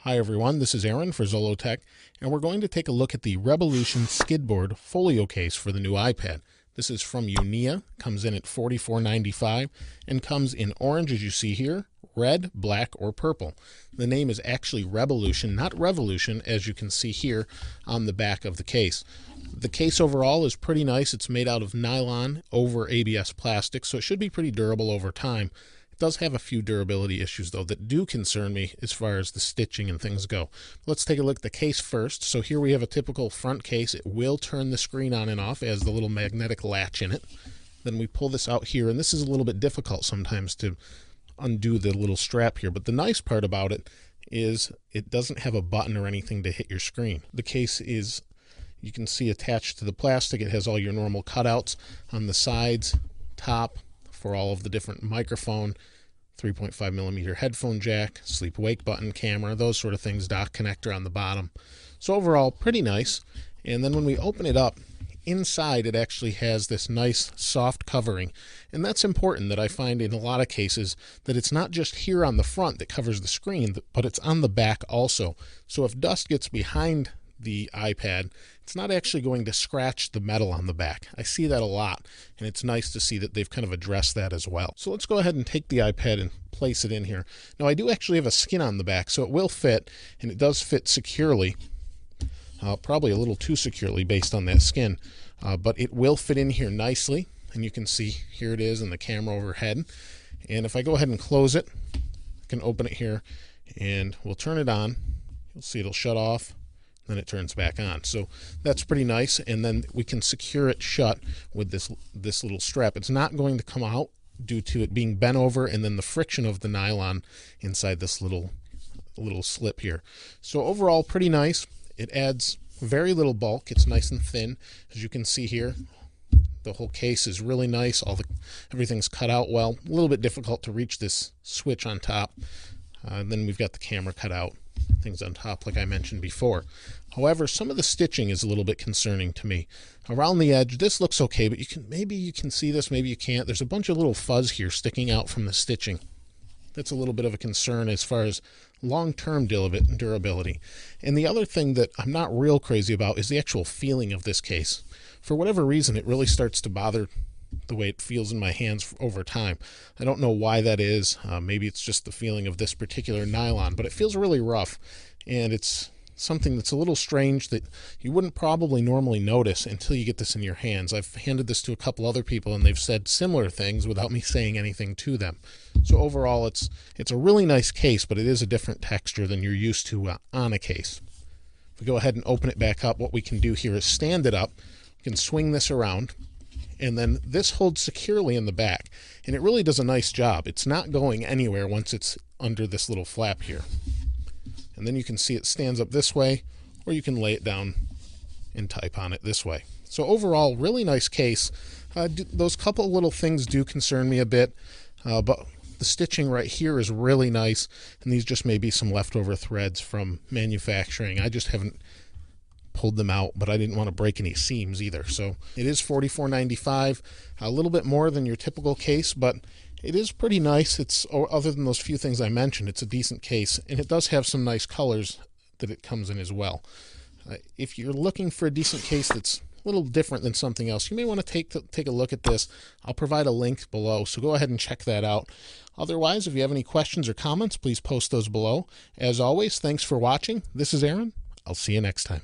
Hi everyone, this is Aaron for Zollotech, and we're going to take a look at the Revolution Skidboard folio case for the new iPad. This is from Unia, comes in at $44.95, and comes in orange as you see here, red, black, or purple. The name is actually Revolution, not Revolution, as you can see here on the back of the case. The case overall is pretty nice. It's made out of nylon over ABS plastic, so it should be pretty durable over time. Does have a few durability issues though that do concern me as far as the stitching and things go. Let's take a look at the case first. So here we have a typical front case. It will turn the screen on and off as the little magnetic latch in it. Then we pull this out here, and this is a little bit difficult sometimes to undo the little strap here, but the nice part about it is it doesn't have a button or anything to hit your screen. The case is, you can see, attached to the plastic. It has all your normal cutouts on the sides, top, for all of the different microphone, 3.5mm headphone jack, sleep wake button, camera, those sort of things, dock connector on the bottom. So overall, pretty nice. And then when we open it up, inside it actually has this nice soft covering. And that's important, that I find in a lot of cases that it's not just here on the front that covers the screen, but it's on the back also. So if dust gets behind the iPad, it's not actually going to scratch the metal on the back. I see that a lot, and it's nice to see that they've kind of addressed that as well. So let's go ahead and take the iPad and place it in here. Now I do actually have a skin on the back, so it will fit, and it does fit securely, probably a little too securely based on that skin, but it will fit in here nicely, and you can see here it is in the camera overhead. And if I go ahead and close it, I can open it here, and we'll turn it on. You'll see it'll shut off, then it turns back on. So that's pretty nice, and then we can secure it shut with this little strap. It's not going to come out due to it being bent over and then the friction of the nylon inside this little slip here. So overall, pretty nice. It adds very little bulk. It's nice and thin, as you can see here. The whole case is really nice. Everything's cut out well. A little bit difficult to reach this switch on top. Then we've got the camera cut out, things on top like I mentioned before. However, some of the stitching is a little bit concerning to me. Around the edge, this looks okay, but maybe you can see this, maybe you can't. There's a bunch of little fuzz here sticking out from the stitching. That's a little bit of a concern as far as long-term durability. And the other thing that I'm not real crazy about is the actual feeling of this case. For whatever reason, it really starts to bother the way it feels in my hands over time. I don't know why that is. Maybe it's just the feeling of this particular nylon, but it feels really rough, and it's something that's a little strange that you wouldn't probably normally notice until you get this in your hands. I've handed this to a couple other people, and they've said similar things without me saying anything to them. So overall, it's a really nice case, but it is a different texture than you're used to on a case. If we go ahead and open it back up, what we can do here is stand it up. We can swing this around, and then this holds securely in the back, and it really does a nice job. It's not going anywhere once it's under this little flap here. And then you can see it stands up this way, or you can lay it down and type on it this way. So overall, really nice case. Those couple little things do concern me a bit, but the stitching right here is really nice, and these just may be some leftover threads from manufacturing. I just haven't pulled them out, but I didn't want to break any seams either. So it is $44.95, a little bit more than your typical case, but it is pretty nice. Other than those few things I mentioned, it's a decent case, and it does have some nice colors that it comes in as well. If you're looking for a decent case that's a little different than something else, you may want to take a look at this. I'll provide a link below, so go ahead and check that out. Otherwise, if you have any questions or comments, please post those below. As always, thanks for watching. This is Aaron. I'll see you next time.